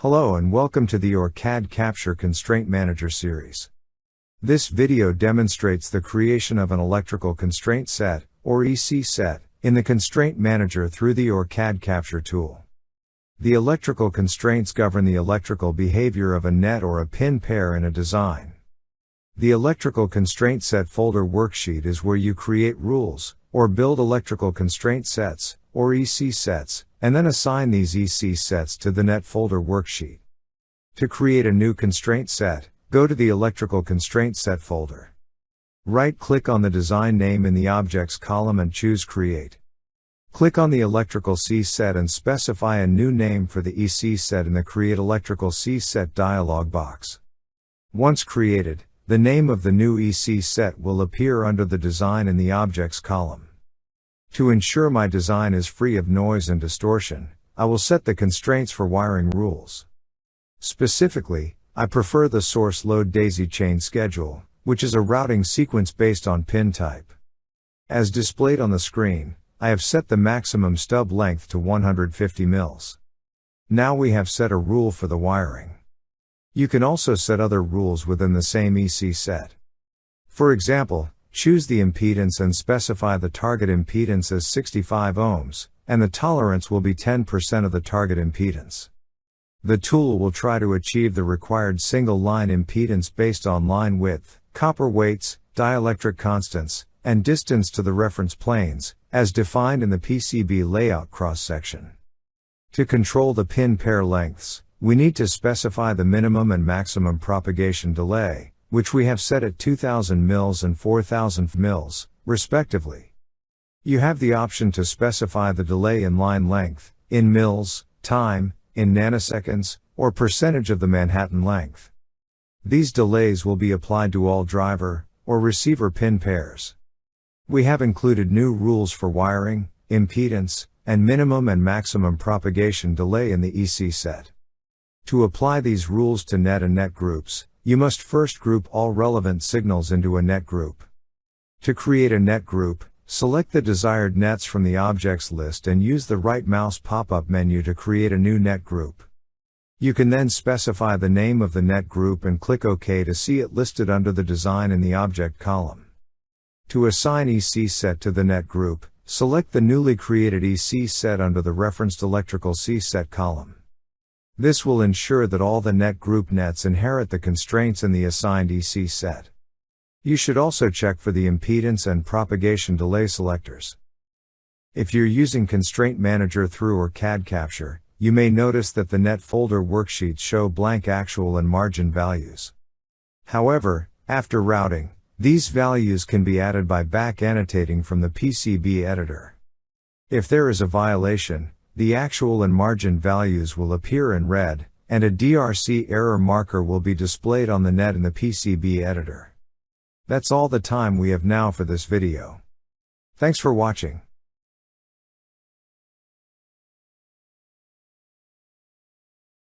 Hello and welcome to the OrCAD Capture Constraint Manager series. This video demonstrates the creation of an electrical constraint set, or ECSet, in the Constraint Manager through the OrCAD Capture tool. The electrical constraints govern the electrical behavior of a net or a pin pair in a design. The Electrical Constraint Set folder worksheet is where you create rules, or build electrical constraint sets, or ECSets, and then assign these ECSets to the net folder worksheet. To create a new constraint set, go to the Electrical Constraint Set folder. Right-click on the design name in the Objects column and choose Create. Click on the Electrical C Set and specify a new name for the ECSet in the Create Electrical C Set dialog box. Once created, the name of the new ECSet will appear under the design in the Objects column. To ensure my design is free of noise and distortion, I will set the constraints for wiring rules. Specifically, I prefer the source load daisy chain schedule, which is a routing sequence based on pin type. As displayed on the screen, I have set the maximum stub length to 150 mils. Now we have set a rule for the wiring. You can also set other rules within the same ECSet. For example, choose the impedance and specify the target impedance as 65 ohms, and the tolerance will be 10% of the target impedance. The tool will try to achieve the required single-line impedance based on line width, copper weights, dielectric constants, and distance to the reference planes, as defined in the PCB layout cross-section. To control the pin pair lengths, we need to specify the minimum and maximum propagation delay, which we have set at 2000 mils and 4000 mils, respectively. You have the option to specify the delay in line length, in mils, time, in nanoseconds, or percentage of the Manhattan length. These delays will be applied to all driver, or receiver pin pairs. We have included new rules for wiring, impedance, and minimum and maximum propagation delay in the ECSet. To apply these rules to net and net groups, you must first group all relevant signals into a net group. To create a net group, select the desired nets from the objects list and use the right mouse pop-up menu to create a new net group. You can then specify the name of the net group and click OK to see it listed under the design in the object column. To assign ECSet to the net group, select the newly created ECSet under the referenced electrical C-set column. This will ensure that all the net group nets inherit the constraints in the assigned ECSet. You should also check for the impedance and propagation delay selectors. If you're using Constraint Manager through OrCAD Capture, you may notice that the net folder worksheets show blank actual and margin values. However, after routing, these values can be added by back annotating from the PCB editor. If there is a violation, the actual and margin values will appear in red, and a DRC error marker will be displayed on the net in the PCB editor. That's all the time we have now for this video. Thanks for watching.